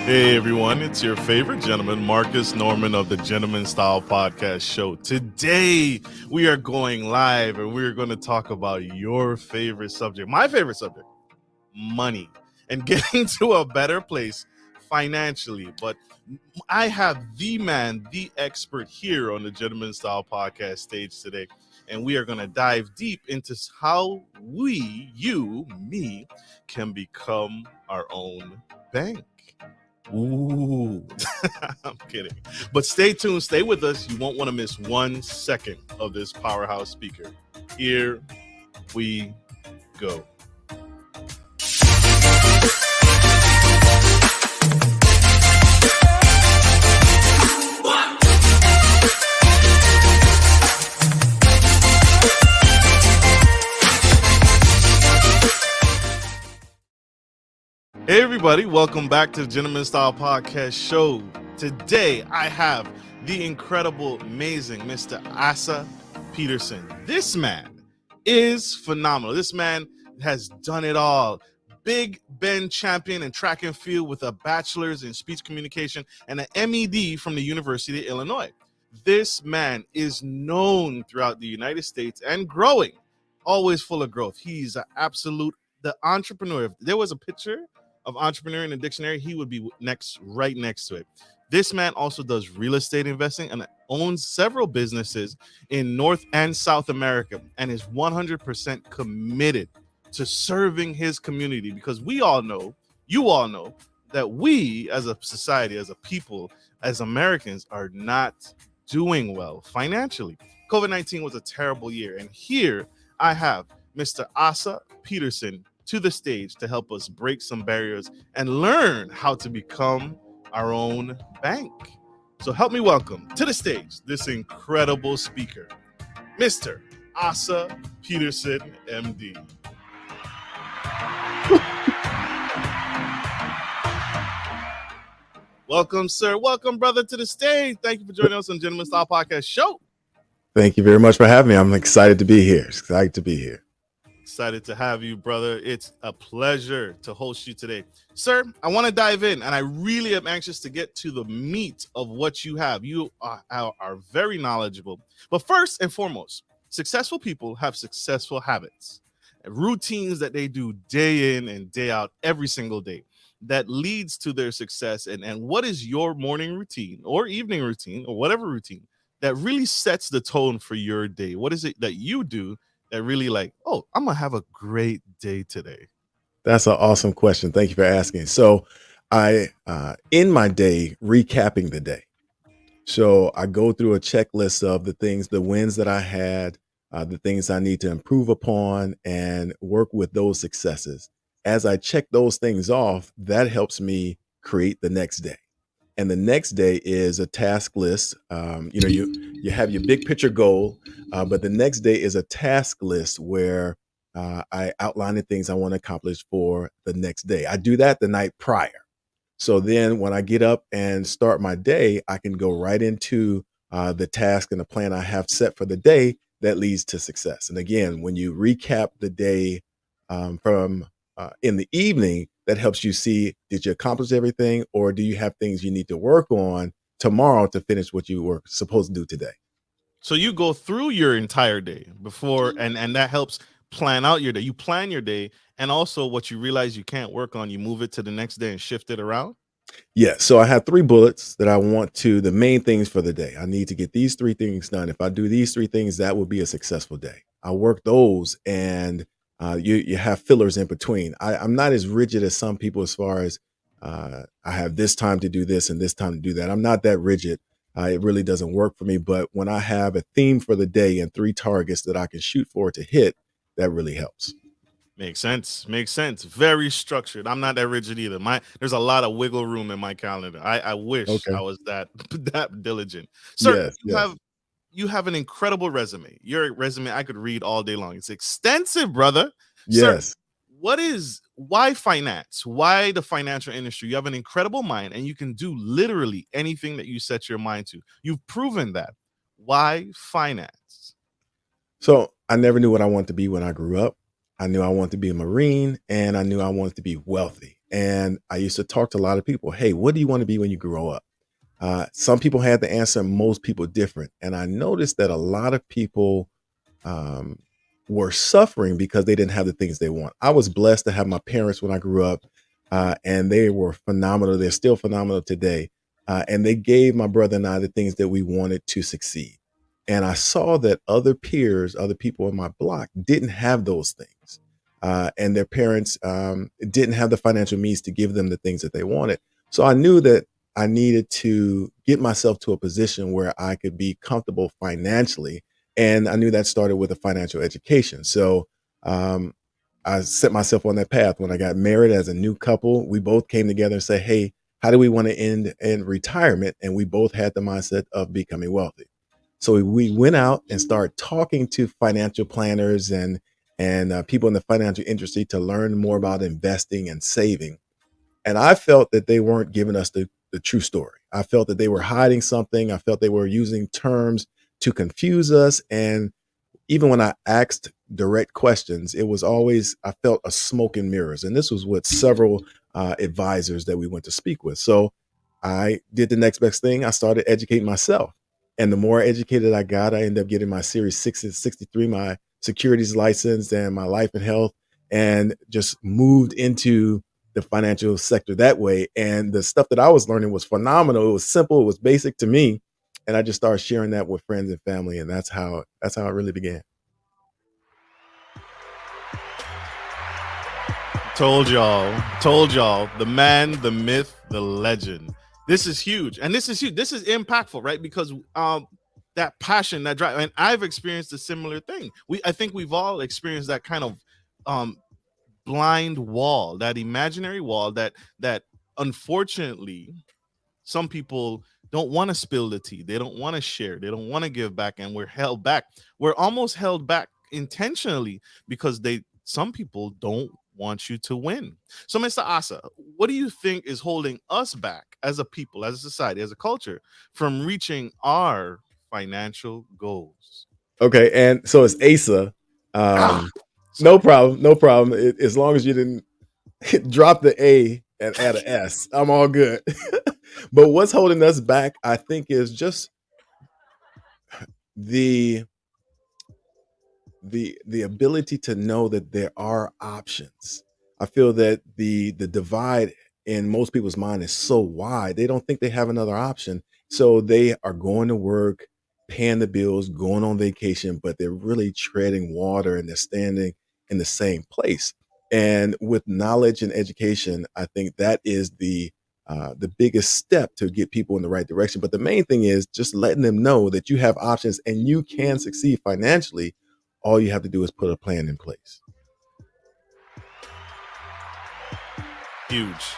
Hey everyone, it's your favorite gentleman, Marcus Norman of the Gentleman Style Podcast Show. Today we are going live and we're going to talk about your favorite subject, my favorite subject, money, and getting to a better place financially. But I have the man, the expert here on the Gentleman Style Podcast stage today, and we are going to dive deep into how we, you, me, can become our own bank. Ooh, I'm kidding. But stay tuned, stay with us. You won't want to miss 1 second of this powerhouse speaker. Here we go. Hey everybody, welcome back to the Gentleman Style Podcast Show. Today I have the incredible, amazing Mr. Asa Patterson. This man is phenomenal. This man has done it all. Big Ben champion in track and field with a bachelor's in speech communication and an MED from the University of Illinois. This man is known throughout the United States and growing, always full of growth. He's the entrepreneur. If there was a picture of entrepreneur in the dictionary, he would be right next to it. This man also does real estate investing and owns several businesses in North and South America and is 100% committed to serving his community, because you all know that we as a society, as a people, as Americans are not doing well financially. COVID-19 was a terrible year, and here I have Mr. Asa Patterson to the stage to help us break some barriers and learn how to become our own bank. So help me welcome to the stage this incredible speaker, Mr. Asa Patterson, MD. Welcome, sir. Welcome, brother, to the stage. Thank you for joining us on Gentleman Style Podcast Show. Thank you very much for having me. I'm excited to be here. Excited to have you, brother. It's a pleasure to host you today. Sir, I want to dive in, and I really am anxious to get to the meat of what you have. You are very knowledgeable. But first and foremost, successful people have successful habits, routines that they do day in and day out every single day that leads to their success. And what is your morning routine or evening routine or whatever routine that really sets the tone for your day? What is it that you do that really I'm gonna have a great day today? That's an awesome question. Thank you for asking. So I in my day, recapping the day. So I go through a checklist of the wins that I had, the things I need to improve upon, and work with those successes. As I check those things off, that helps me create the next day. And the next day is a task list. You have your big picture goal, but the next day is a task list where I outline the things I want to accomplish for the next day. I do that the night prior. So then when I get up and start my day, I can go right into the task and the plan I have set for the day that leads to success. And again, when you recap the day from in the evening, that helps you see, did you accomplish everything, or do you have things you need to work on tomorrow to finish what you were supposed to do today? So you go through your entire day before, and that helps plan out your day. You plan your day, and also what you realize you can't work on, you move it to the next day and shift it around. Yeah. So I have 3 bullets that I want the main things for the day. I need to get these 3 things done. If I do these 3 things, that will be a successful day. I work those, and you have fillers in between. I'm not as rigid as some people as far as I have this time to do this and this time to do that. I'm not that rigid. It really doesn't work for me. But when I have a theme for the day and 3 targets that I can shoot for to hit, that really helps. Makes sense. Very structured. I'm not that rigid either. There's a lot of wiggle room in my calendar. I wish I was that diligent. Sir, Yes. You have an incredible resume. Your resume I could read all day long. It's extensive, brother. Yes. Sir, why finance? Why the financial industry? You have an incredible mind and you can do literally anything that you set your mind to. You've proven that. Why finance? So I never knew what I wanted to be when I grew up. I knew I wanted to be a Marine, and I knew I wanted to be wealthy. And I used to talk to a lot of people. Hey, what do you want to be when you grow up? Some people had the answer, most people different. And I noticed that a lot of people um, were suffering because they didn't have the things they want. I was blessed to have my parents when I grew up, and they were phenomenal. They're still phenomenal today. And they gave my brother and I the things that we wanted to succeed. And I saw that other peers, other people in my block didn't have those things. And their parents didn't have the financial means to give them the things that they wanted. So I knew that I needed to get myself to a position where I could be comfortable financially, and I knew that started with a financial education. So um, I set myself on that path. When I got married as a new couple, we both came together and said, hey, how do we want to end in retirement? And we both had the mindset of becoming wealthy. So we went out and started talking to financial planners and people in the financial industry to learn more about investing and saving. And I felt that they weren't giving us the true story. I felt that they were hiding something. I felt they were using terms to confuse us. And even when I asked direct questions, it was always, I felt a smoke and mirrors. And this was with several advisors that we went to speak with. So I did the next best thing. I started educating myself. And the more educated I got, I ended up getting my Series 63, my securities license and my life and health, and just moved into the financial sector that way. And the stuff that I was learning was phenomenal. It was simple. It was basic to me. And I just started sharing that with friends and family. And that's how it really began. Told y'all, the man, the myth, the legend. This is huge, and this is huge. This is impactful, right? Because that passion, that drive, and I've experienced a similar thing. I think we've all experienced that kind of um, blind wall, that imaginary wall that unfortunately some people don't want to spill the tea. They don't want to share. They don't want to give back, and we're held back. We're almost held back intentionally because some people don't want you to win. So, Mr. Asa, what do you think is holding us back as a people, as a society, as a culture from reaching our financial goals? Okay. And so it's Asa. Ah, No sorry. problem. No problem. As long as you didn't drop the A and add an S, I'm all good. But what's holding us back, I think, is just the the ability to know that there are options. I feel that the divide in most people's mind is so wide. They don't think they have another option. So they are going to work, paying the bills, going on vacation, but they're really treading water and they're standing in the same place. And with knowledge and education, I think that is the biggest step to get people in the right direction. But the main thing is just letting them know that you have options and you can succeed financially. All you have to do is put a plan in place. Huge,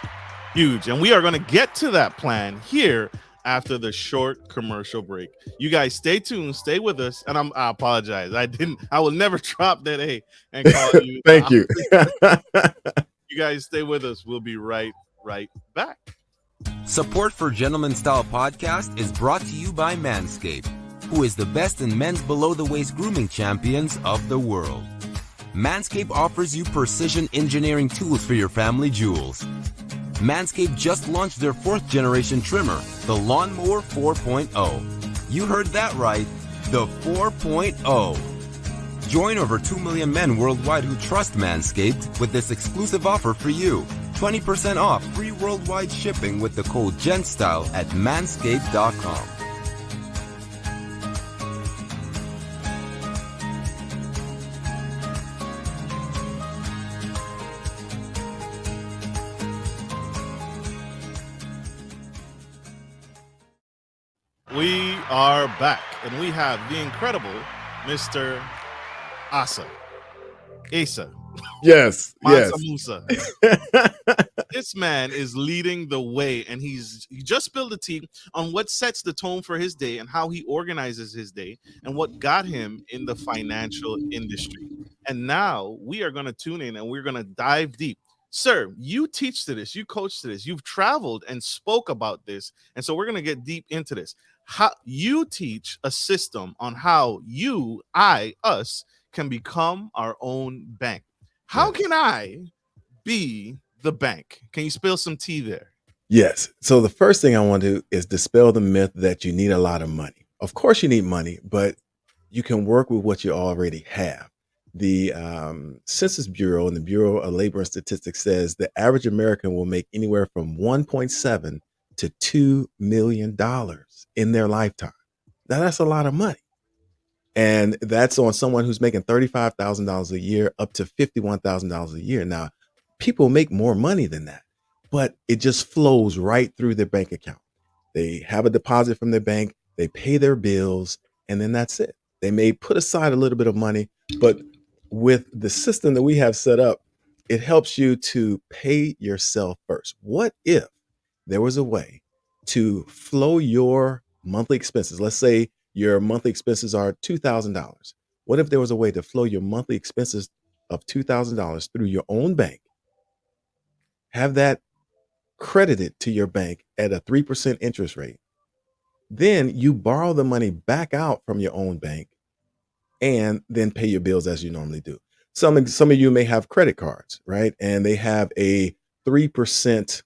huge. And we are going to get to that plan here after the short commercial break. You guys stay tuned, stay with us. And I apologize. I will never drop that A and call you. Thank you. You guys stay with us. We'll be right back. Support for Gentleman Style Podcast is brought to you by Manscaped, who is the best in men's below-the-waist grooming champions of the world. Manscaped offers you precision engineering tools for your family jewels. Manscaped just launched their 4th generation trimmer, the Lawnmower 4.0. You heard that right, the 4.0. Join over 2 million men worldwide who trust Manscaped with this exclusive offer for you. 20% off free worldwide shipping with the code GENTSTYLE at manscaped.com. We are back, and we have the incredible Mr. Asa. Yes. Mansa Yes. Musa. This man is leading the way, and he just spilled the tea on what sets the tone for his day and how he organizes his day and what got him in the financial industry. And now we are going to tune in and we're going to dive deep. Sir, you teach to this, you coach to this, you've traveled and spoke about this. And so we're going to get deep into this. How you teach a system on how us can become our own bank. How can I be the bank? Can you spill some tea there? Yes. So the first thing I want to do is dispel the myth that you need a lot of money. Of course, you need money, but you can work with what you already have. The Census Bureau and the Bureau of Labor and Statistics says the average American will make anywhere from 1.7 to $2 million in their lifetime. Now, that's a lot of money. And that's on someone who's making $35,000 a year up to $51,000 a year. Now, people make more money than that, but it just flows right through their bank account. They have a deposit from their bank, they pay their bills, and then that's it. They may put aside a little bit of money, but with the system that we have set up, it helps you to pay yourself first. What if there was a way to flow your monthly expenses? Let's say your monthly expenses are $2,000. What if there was a way to flow your monthly expenses of $2,000 through your own bank, have that credited to your bank at a 3% interest rate? Then you borrow the money back out from your own bank and then pay your bills as you normally do. Some of you may have credit cards, right? And they have a 3%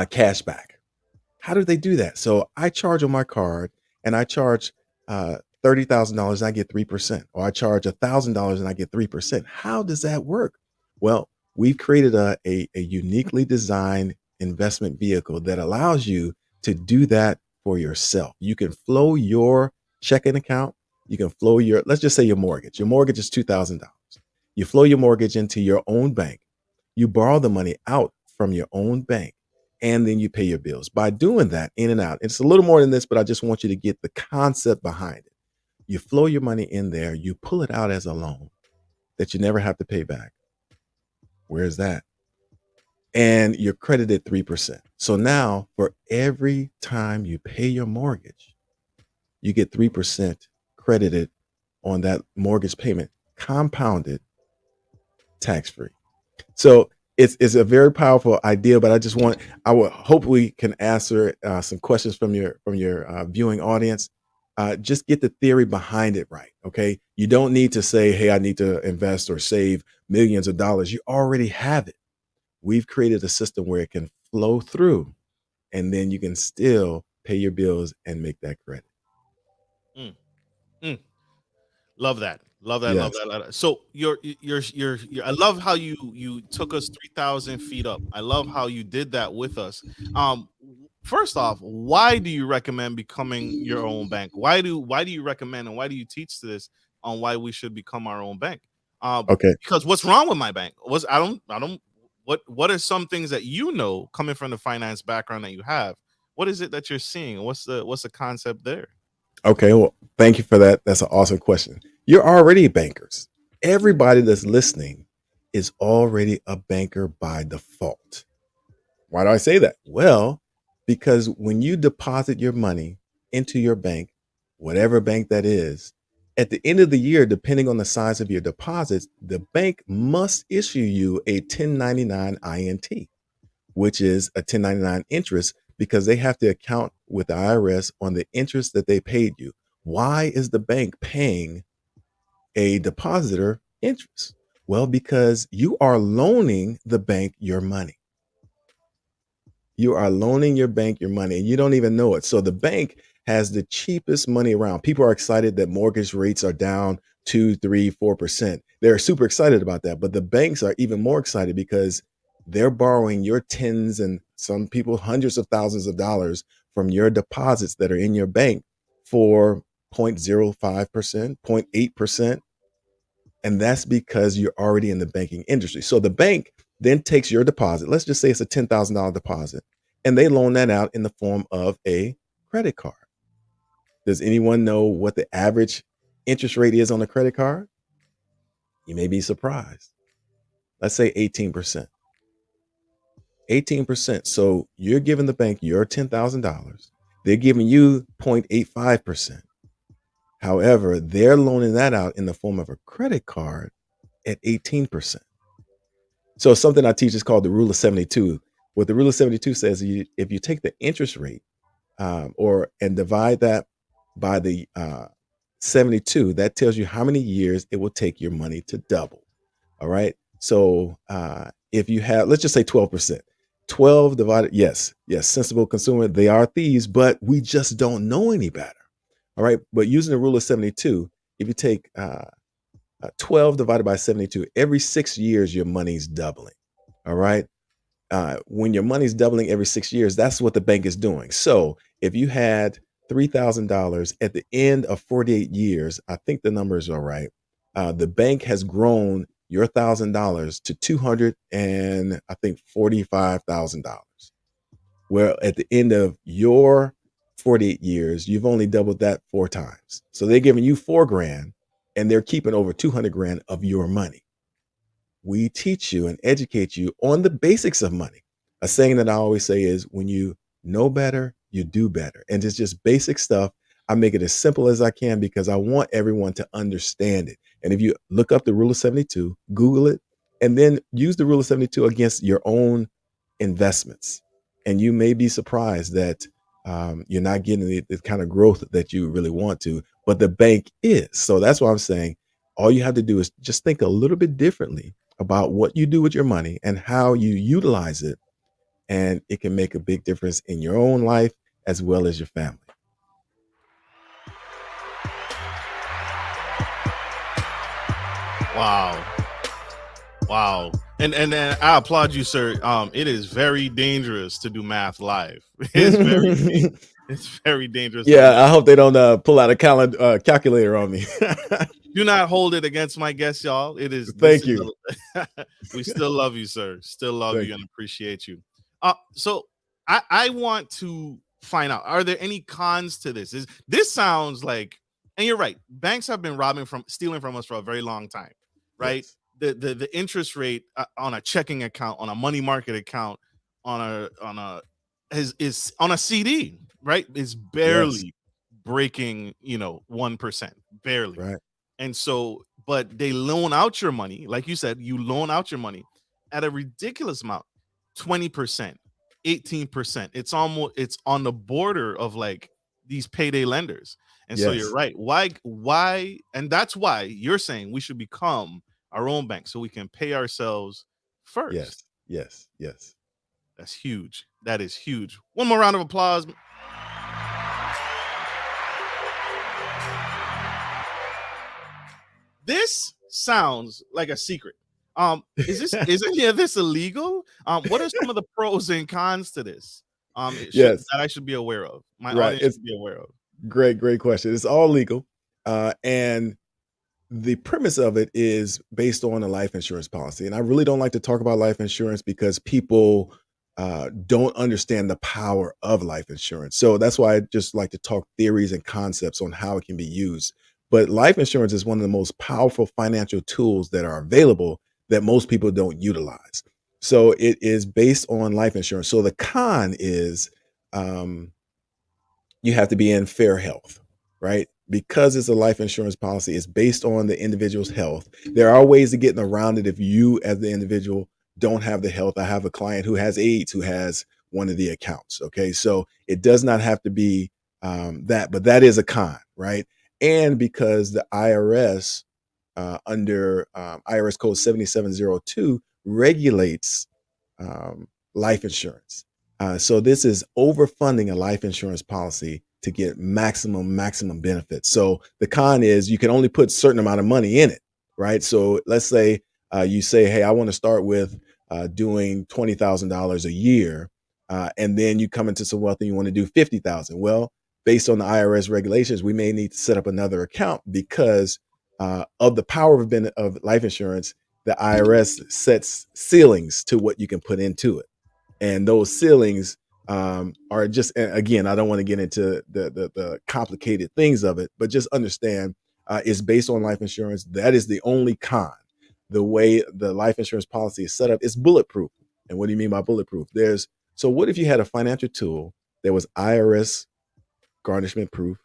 cash back. How do they do that? So I charge on my card and I charge $30,000 and I get 3%, or I charge $1,000 and I get 3%. How does that work? Well, we've created a uniquely designed investment vehicle that allows you to do that for yourself. You can flow your checking account. You can flow your, let's just say your mortgage. Your mortgage is $2,000. You flow your mortgage into your own bank. You borrow the money out from your own bank, and then you pay your bills. By doing that in and out, it's a little more than this, but I just want you to get the concept behind it. You flow your money in there, you pull it out as a loan that you never have to pay back. Where's that? And you're credited 3%. So now for every time you pay your mortgage, you get 3% credited on that mortgage payment, compounded, tax-free. So it's a very powerful idea, but I will hope we can answer some questions from your viewing audience. Just get the theory behind it right. Okay. You don't need to say, hey, I need to invest or save millions of dollars. You already have it. We've created a system where it can flow through, and then you can still pay your bills and make that credit. Mm, mm. Love that. Love that. Love Yes. that. Love that. So I love how you took us 3,000 feet up. I love how you did that with us. First off, why do you recommend becoming your own bank? Why do you recommend, and why do you teach this on why we should become our own bank? Okay. Because what's wrong with my bank? I don't. What are some things that you know, coming from the finance background that you have? What is it that you're seeing? What's the concept there? Okay. Well, thank you for that. That's an awesome question. You're already bankers. Everybody that's listening is already a banker by default. Why do I say that? Well, because when you deposit your money into your bank, whatever bank that is, at the end of the year, depending on the size of your deposits, the bank must issue you a 1099 INT, which is a 1099 interest, because they have to account with the IRS on the interest that they paid you. Why is the bank paying a depositor interest? Well, because you are loaning the bank your money. You are loaning your bank your money and you don't even know it. So the bank has the cheapest money around. People are excited that mortgage rates are down 2, 3, 4%. They're super excited about that. But the banks are even more excited because they're borrowing your tens and some people hundreds of thousands of dollars from your deposits that are in your bank for 0.05%, 0.8%. And that's because you're already in the banking industry. So the bank then takes your deposit. Let's just say it's a $10,000 deposit, and they loan that out in the form of a credit card. Does anyone know what the average interest rate is on a credit card? You may be surprised. Let's say 18%. 18%. So you're giving the bank your $10,000. They're giving you 0.85%. However, they're loaning that out in the form of a credit card at 18%. So something I teach is called the rule of 72. What the rule of 72 says, if you take the interest rate and divide that by the 72, that tells you how many years it will take your money to double. All right. So if you have, let's just say 12%. 12 divided, yes, sensible consumer, they are thieves, but we just don't know any better. All right. But using the rule of 72, if you take 12 divided by 72, every 6 years, your money's doubling. All right. When your money's doubling every 6 years, that's what the bank is doing. So if you had $3,000 at the end of 48 years, I think the numbers are right. The bank has grown your $1,000 to 200 and I think $45,000. Where at the end of your 48 years, you've only doubled that 4 times. So they're giving you $4,000 and they're keeping over 200 grand of your money. We teach you and educate you on the basics of money. A saying that I always say is, when you know better, you do better. And it's just basic stuff. I make it as simple as I can because I want everyone to understand it. And if you look up the rule of 72, Google it, and then use the rule of 72 against your own investments. And you may be surprised that you're not getting the kind of growth that you really want to, but the bank is. So that's why I'm saying all you have to do is just think a little bit differently about what you do with your money and how you utilize it. And it can make a big difference in your own life as well as your family. Wow. And I applaud you, sir. It is very dangerous to do math live. It's very dangerous. Yeah, I hope they don't pull out a calculator on me. Do not hold it against my guests, y'all. It is. Thank you. We still love you, sir. Still love Thank you and appreciate you. So I want to find out, are there any cons to this? This sounds like, and you're right, banks have been stealing from us for a very long time, right? Yes. The interest rate on a checking account, on a money market account, on a is on a CD, right? Is barely breaking 1%, barely. Right. And so, but they loan out your money, like you said, you loan out your money at a ridiculous amount, 20%, 18%. It's on the border of like these payday lenders. And so you're right. Why? And that's why you're saying we should become our own bank so we can pay ourselves first. Yes. That's huge. That is huge. One more round of applause. This sounds like a secret. Is any of this illegal? What are some of the pros and cons to this? That I should be aware of. My audience should be aware of. Great question. It's all legal. And the premise of it is based on a life insurance policy. And I really don't like to talk about life insurance because people don't understand the power of life insurance. So that's why I just like to talk theories and concepts on how it can be used. But life insurance is one of the most powerful financial tools that are available that most people don't utilize. So it is based on life insurance. So the con is you have to be in fair health, right? Because it's a life insurance policy, it's based on the individual's health. There are ways of getting around it if you, as the individual, don't have the health. I have a client who has AIDS who has one of the accounts. Okay. So it does not have to be that, but that is a con, right? And because the IRS under IRS code 7702 regulates life insurance. So this is overfunding a life insurance policy to get maximum benefits. So the con is you can only put a certain amount of money in it, right? So let's say you say, hey, I want to start with doing $20,000 a year, and then you come into some wealth and you want to do $50,000. Well, based on the IRS regulations, we may need to set up another account because of the power of life insurance. The IRS sets ceilings to what you can put into it. And those ceilings are just, again, I don't want to get into the complicated things of it, but just understand it's based on life insurance. That is the only con. The way the life insurance policy is set up is bulletproof. And what do you mean by bulletproof? So what if you had a financial tool that was IRS garnishment proof,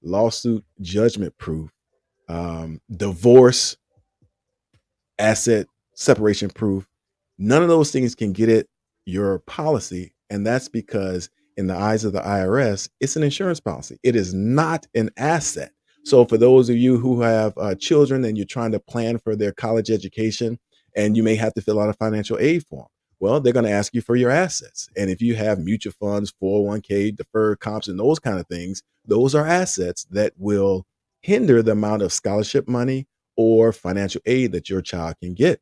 lawsuit judgment proof, divorce, asset separation proof? None of those things can get at your policy. And that's because in the eyes of the IRS, it's an insurance policy. It is not an asset. So for those of you who have children and you're trying to plan for their college education and you may have to fill out a financial aid form. Well, they're going to ask you for your assets. And if you have mutual funds, 401k, deferred comps, and those kind of things, those are assets that will hinder the amount of scholarship money or financial aid that your child can get.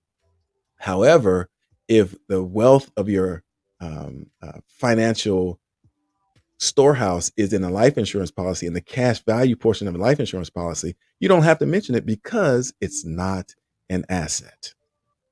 However, if the wealth of your financial storehouse is in a life insurance policy and the cash value portion of a life insurance policy, you don't have to mention it because it's not an asset.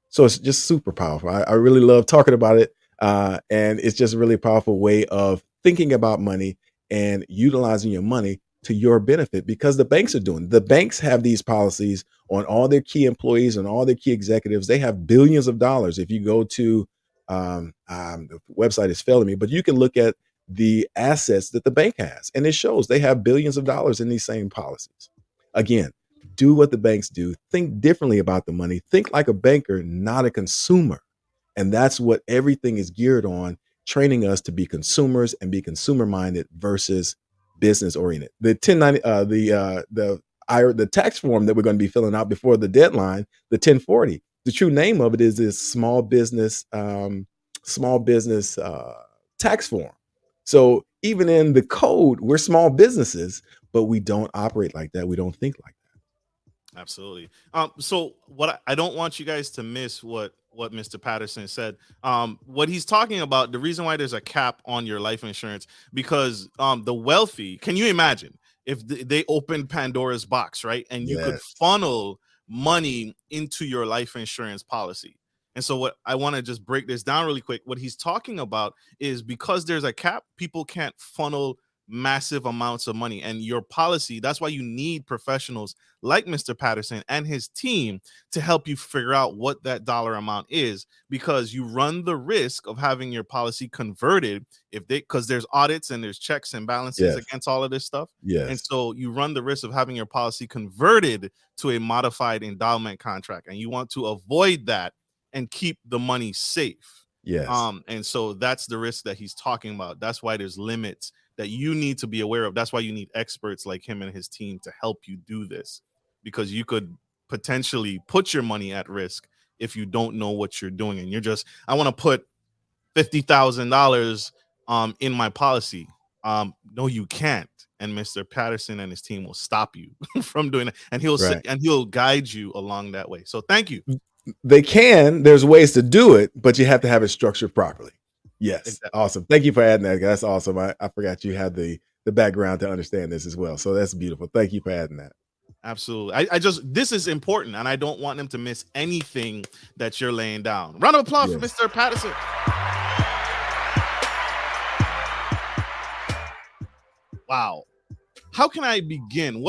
So it's just super powerful. I really love talking about it. And it's just a really powerful way of thinking about money and utilizing your money to your benefit, because the banks are doing. The banks have these policies on all their key employees and all their key executives. They have billions of dollars. If you go to the website is failing me, but you can look at the assets that the bank has, and it shows they have billions of dollars in these same policies. Again, do what the banks do. Think differently about the money. Think like a banker, not a consumer. And that's what everything is geared on, training us to be consumers and be consumer minded versus business oriented. The 1090, the tax form that we're going to be filling out before the deadline, the 1040. The true name of it is small business tax form. So even in the code, we're small businesses, but we don't operate like that. We don't think like that. Absolutely. So I don't want you guys to miss what Mr. Patterson said. What he's talking about, the reason why there's a cap on your life insurance, because the wealthy, can you imagine if they opened Pandora's box, right? And you could funnel money into your life insurance policy. And so what I want to just break this down really quick. What he's talking about is because there's a cap, people can't funnel massive amounts of money, and your policy, that's why you need professionals like Mr. Patterson and his team to help you figure out what that dollar amount is, because you run the risk of having your policy converted because there's audits and there's checks and balances against all of this stuff. And so you run the risk of having your policy converted to a modified endowment contract, and you want to avoid that and keep the money safe. And so that's the risk that he's talking about. That's why there's limits that you need to be aware of. That's why you need experts like him and his team to help you do this, because you could potentially put your money at risk if you don't know what you're doing. And you're just, I want to put $50,000 in my policy. No, you can't. And Mr. Patterson and his team will stop you from doing it. And he'll guide you along that way. So thank you. They can. There's ways to do it, but you have to have it structured properly. Yes. Exactly. Awesome. Thank you for adding that. That's awesome. I forgot you had the background to understand this as well. So that's beautiful. Thank you for adding that. Absolutely. This is important, and I don't want them to miss anything that you're laying down. Round of applause for Mr. Patterson. Wow. How can I begin?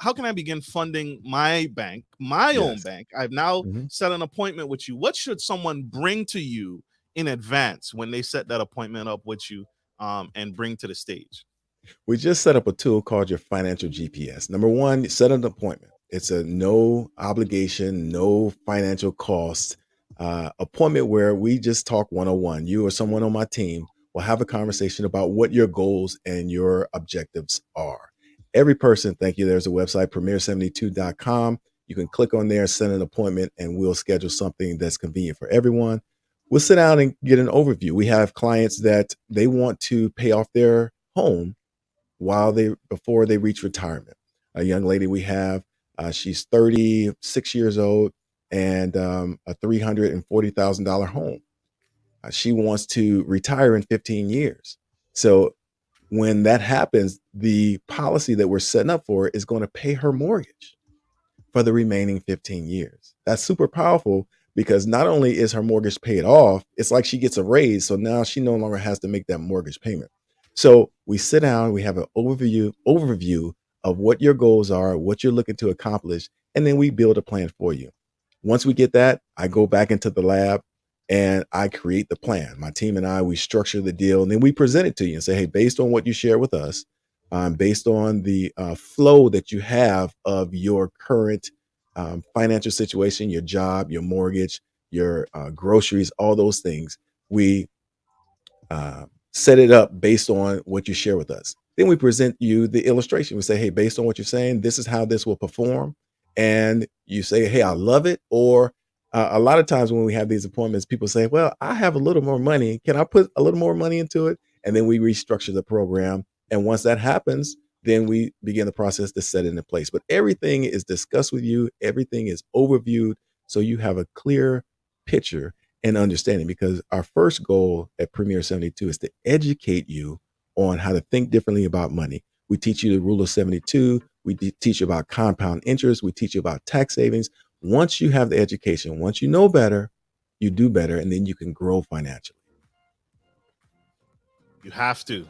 How can I begin funding my bank, my own bank? I've now set an appointment with you. What should someone bring to you in advance when they set that appointment up with you and bring to the stage? We just set up a tool called your financial GPS. Number one, set an appointment. It's a no obligation, no financial cost appointment where we just talk one-on-one. You or someone on my team will have a conversation about what your goals and your objectives are. Every person, thank you. There's a website, premier72.com. You can click on there, set an appointment, and we'll schedule something that's convenient for everyone. We'll sit down and get an overview. We have clients that they want to pay off their home before they reach retirement. A young lady we have, she's 36 years old and a $340,000 home. She wants to retire in 15 years. So when that happens, the policy that we're setting up for is going to pay her mortgage for the remaining 15 years. That's super powerful, because not only is her mortgage paid off, it's like she gets a raise. So now she no longer has to make that mortgage payment. So we sit down, we have an overview of what your goals are, what you're looking to accomplish, and then we build a plan for you. Once we get that, I go back into the lab and I create the plan. My team and I, we structure the deal, and then we present it to you and say, hey, based on what you share with us, based on the flow that you have of your current financial situation, your job, your mortgage, your groceries, all those things, we set it up based on what you share with us. Then we present you the illustration. We say, hey, based on what you're saying, this is how this will perform. And you say, hey, I love it, or A lot of times when we have these appointments, people say, well, I have a little more money. Can I put a little more money into it? And then we restructure the program. And once that happens, then we begin the process to set it into place. But everything is discussed with you. Everything is overviewed. So you have a clear picture and understanding, because our first goal at Premier 72 is to educate you on how to think differently about money. We teach you the rule of 72. We teach you about compound interest. We teach you about tax savings. Once you have the education, once you know better, you do better, and then you can grow financially. You have to.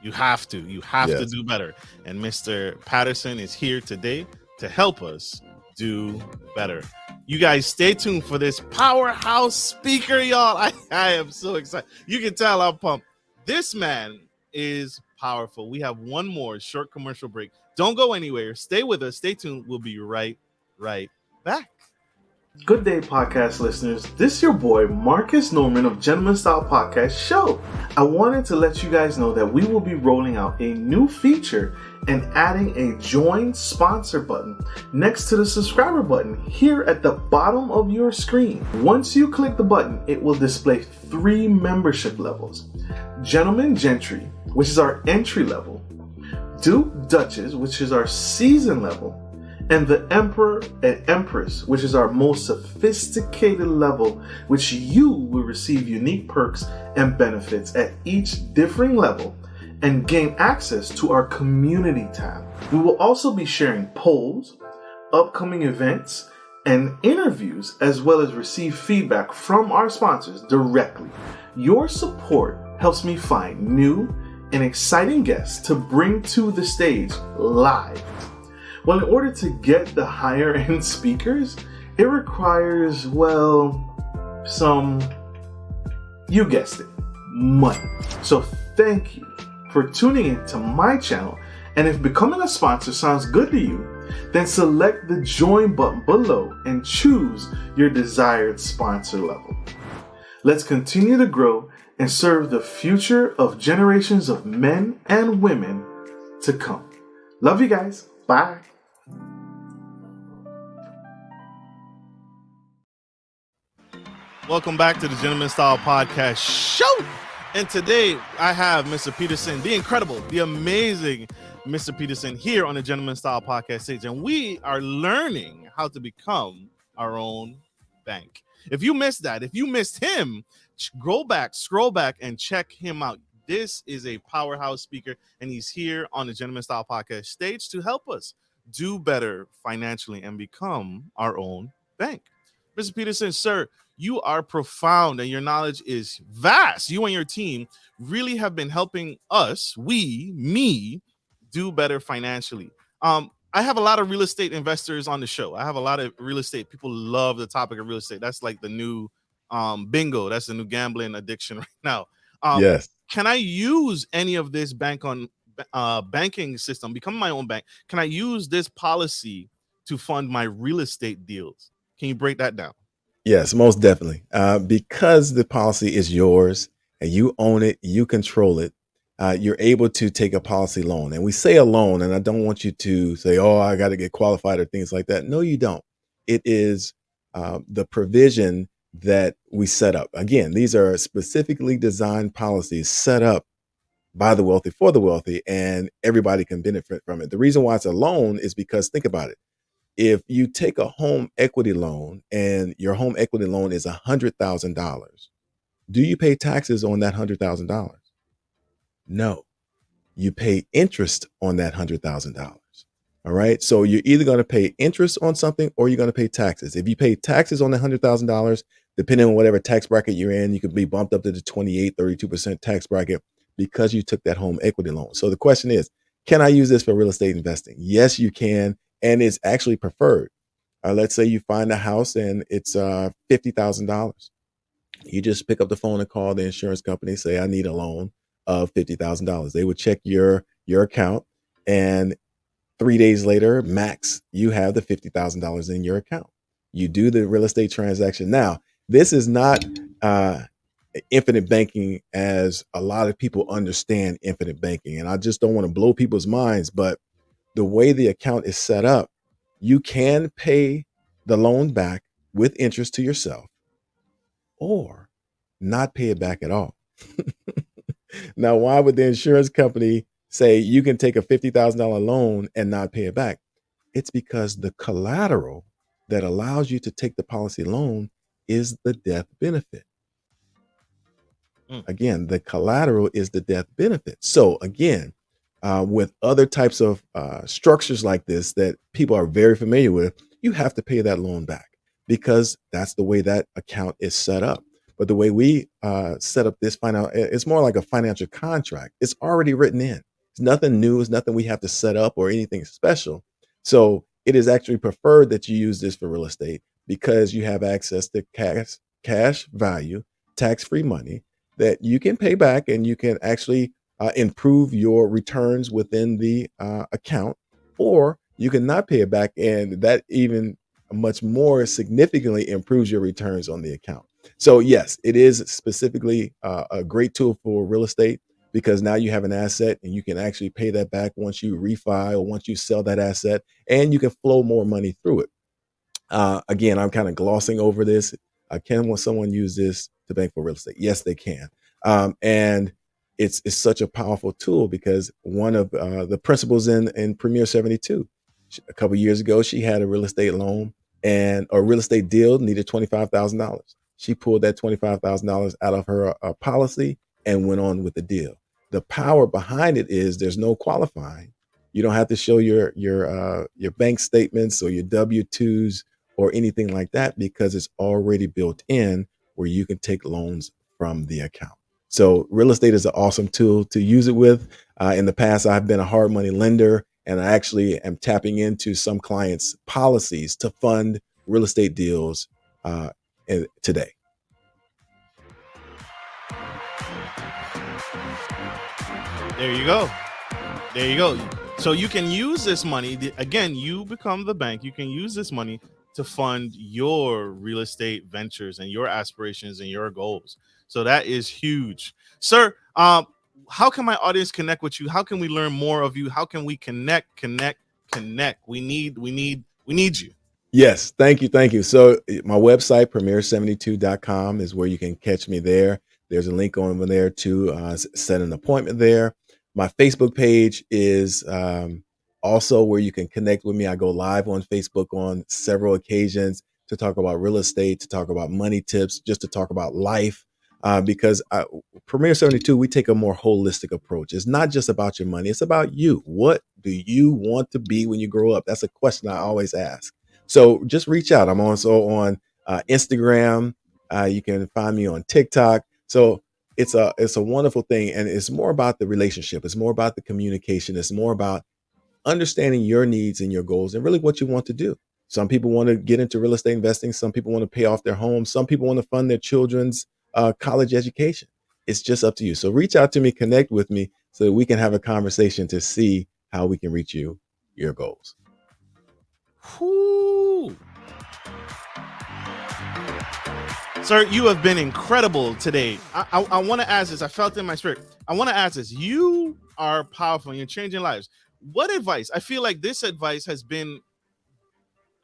You have to. You have to Yes. do better. And Mr. Patterson is here today to help us do better. You guys stay tuned for this powerhouse speaker, y'all. I am so excited. You can tell I'm pumped. This man is powerful. We have one more short commercial break. Don't go anywhere. Stay with us. Stay tuned. We'll be right back. Good day, podcast listeners. This is your boy, Marcus Norman of Gentleman Style Podcast Show. I wanted to let you guys know that we will be rolling out a new feature and adding a join sponsor button next to the subscriber button here at the bottom of your screen. Once you click the button, it will display 3 membership levels. Gentleman Gentry, which is our entry level, Duke Duchess, which is our season level, and the Emperor and Empress, which is our most sophisticated level, which you will receive unique perks and benefits at each differing level and gain access to our community tab. We will also be sharing polls, upcoming events, and interviews, as well as receive feedback from our sponsors directly. Your support helps me find new and exciting guests to bring to the stage live. Well, in order to get the higher end speakers, it requires, you guessed it, money. So thank you for tuning in to my channel. And if becoming a sponsor sounds good to you, then select the join button below and choose your desired sponsor level. Let's continue to grow and serve the future of generations of men and women to come. Love you guys. Bye. Welcome back to the Gentleman Style Podcast Show. And today I have Mr. Peterson, the incredible, the amazing Mr. Peterson here on the Gentleman Style Podcast stage. And we are learning how to become our own bank. If you missed that, if you missed him, scroll back and check him out. This is a powerhouse speaker, and he's here on the Gentleman Style Podcast stage to help us do better financially and become our own bank. Mr. Peterson, sir, you are profound and your knowledge is vast. You and your team really have been helping us, me, do better financially. I have a lot of real estate investors on the show. I have a lot of real estate. People love the topic of real estate. That's like the new bingo. That's the new gambling addiction right now. Yes. Can I use any of this banking system, become my own bank? Can I use this policy to fund my real estate deals? Can you break that down? Yes, most definitely. Because the policy is yours and you own it, you control it, you're able to take a policy loan. And we say a loan, and I don't want you to say, oh, I got to get qualified or things like that. No, you don't. It is the provision that we set up. Again, these are specifically designed policies set up by the wealthy for the wealthy, and everybody can benefit from it. The reason why it's a loan is because, think about it. If you take a home equity loan and your home equity loan is $100,000, do you pay taxes on that $100,000? No, you pay interest on that $100,000. All right. So you're either going to pay interest on something or you're going to pay taxes. If you pay taxes on the $100,000, depending on whatever tax bracket you're in, you could be bumped up to the 32% tax bracket because you took that home equity loan. So the question is, can I use this for real estate investing? Yes, you can. And it's actually preferred. Let's say you find a house and it's $50,000. You just pick up the phone and call the insurance company, say, I need a loan of $50,000. They would check your account, and 3 days later, max, you have the $50,000 in your account. You do the real estate transaction. Now, this is not infinite banking as a lot of people understand infinite banking. And I just don't want to blow people's minds, but the way the account is set up, you can pay the loan back with interest to yourself, or not pay it back at all. Now, why would the insurance company say you can take a $50,000 loan and not pay it back? It's because the collateral that allows you to take the policy loan is the death benefit. Again, the collateral is the death benefit. So again, with other types of structures like this that people are very familiar with, you have to pay that loan back because that's the way that account is set up. But the way we set up this it's more like a financial contract. It's already written in. It's nothing new. It's nothing we have to set up or anything special. So it is actually preferred that you use this for real estate because you have access to cash value, tax-free money that you can pay back, and you can actually improve your returns within the account, or you can not pay it back, and that even much more significantly improves your returns on the account. So yes, it is specifically a great tool for real estate because now you have an asset and you can actually pay that back once you refi or once you sell that asset, and you can flow more money through it. Again, I'm kind of glossing over this. Can someone use this to bank for real estate? Yes, they can. And it's such a powerful tool because one of the principals in Premier 72, a couple years ago, she had a real estate loan and a real estate deal needed $25,000. She pulled that $25,000 out of her policy and went on with the deal. The power behind it is there's no qualifying. You don't have to show your bank statements or your W-2s or anything like that because it's already built in where you can take loans from the account. So real estate is an awesome tool to use it with. In the past, I've been a hard money lender, and I actually am tapping into some clients' policies to fund real estate deals today. There you go. There you go. So you can use this money. Again, you become the bank. You can use this money to fund your real estate ventures and your aspirations and your goals. So that is huge. Sir, how can my audience connect with you? How can we learn more of you? How can we connect? We need you. Yes, thank you. So my website, premier72.com, is where you can catch me there. There's a link over there to set an appointment there. My Facebook page is also where you can connect with me. I go live on Facebook on several occasions to talk about real estate, to talk about money tips, just to talk about life. Because Premier 72, we take a more holistic approach. It's not just about your money. It's about you. What do you want to be when you grow up? That's a question I always ask. So just reach out. I'm also on Instagram. You can find me on TikTok. So it's a wonderful thing. And it's more about the relationship. It's more about the communication. It's more about understanding your needs and your goals and really what you want to do. Some people want to get into real estate investing. Some people want to pay off their homes. Some people want to fund their children's college education. It's just up to you. So reach out to me, connect with me so that we can have a conversation to see how we can reach your goals. Whoo. Sir, you have been incredible today. I want to ask this. I felt it in my spirit. I want to ask this. You are powerful and you're changing lives. What advice? I feel like this advice has been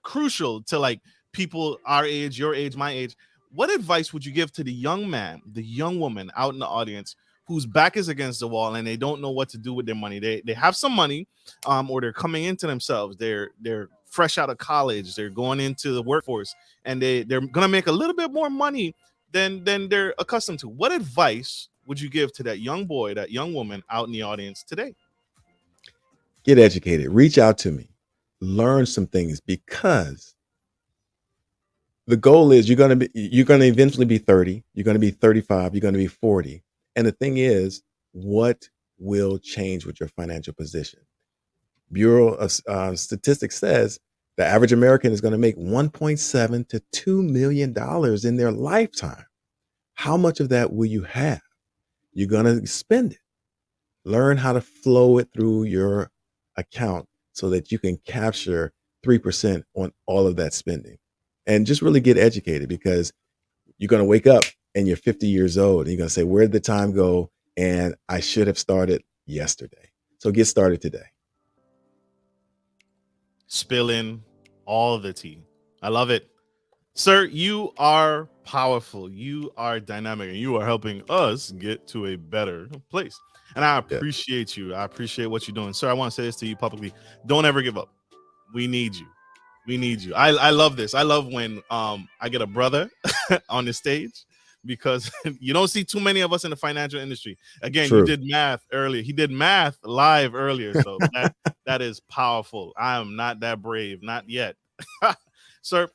crucial to like people our age, your age, my age. What advice would you give to the young man, the young woman out in the audience whose back is against the wall and they don't know what to do with their money? They have some money, or they're coming into themselves. They're fresh out of college. They're going into the workforce, and they're gonna make a little bit more money than they're accustomed to. What advice would you give to that young boy, that young woman out in the audience today? Get educated. Reach out to me. Learn some things, because the goal is you're going to eventually be 30, you're going to be 35, you're going to be 40. And the thing is, what will change with your financial position? Bureau of Statistics says the average American is going to make $1.7 to $2 million in their lifetime. How much of that will you have? You're going to spend it. Learn how to flow it through your account so that you can capture 3% on all of that spending. And just really get educated, because you're going to wake up and you're 50 years old and you're going to say, where did the time go? And I should have started yesterday. So get started today. Spilling all the tea. I love it. Sir, you are powerful. You are dynamic, and you are helping us get to a better place. And I Yeah. appreciate you. I appreciate what you're doing. Sir, I want to say this to you publicly. Don't ever give up. We need you. We need you. I love this. I love when I get a brother on the stage, because you don't see too many of us in the financial industry. Again, you True. did math earlier. He did math live earlier. So that is powerful. I am not that brave. Not yet. Sir,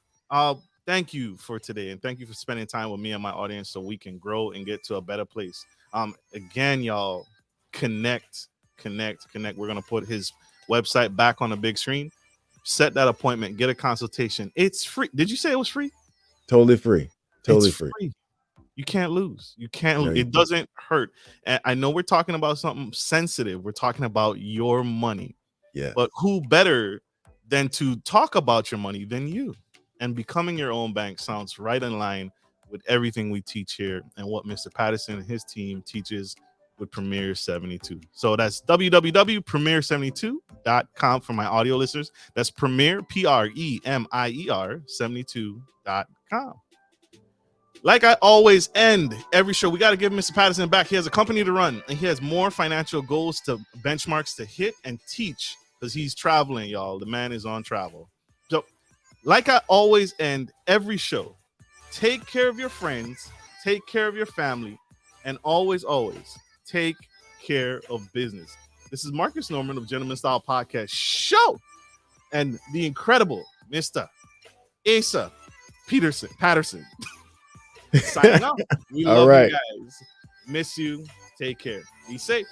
thank you for today, and thank you for spending time with me and my audience so we can grow and get to a better place. Again, y'all, connect. We're gonna put his website back on the big screen. Set that appointment, get a consultation. It's free. Did you say it was free? Totally free. Totally It's free. free. You can't lose. You can't No, lose. you It doesn't hurt. And I know we're talking about something sensitive. We're talking about your money. Yes. But who better than to talk about your money than you? And becoming your own bank sounds right in line with everything we teach here and what Mr. Patterson and his team teaches with Premier 72. So that's www.premier72.com for my audio listeners. That's Premier, Premier 72.com. Like I always end every show, we got to give Mr. Patterson back. He has a company to run, and he has more financial goals to benchmarks to hit and teach, because he's traveling, y'all. The man is on travel. So, like I always end every show, take care of your friends, take care of your family, and always take care of business. This is Marcus Norman of Gentleman Style Podcast Show, and the incredible Mr. Asa Patterson. Signing off. We love you guys. Miss you. Take care. Be safe.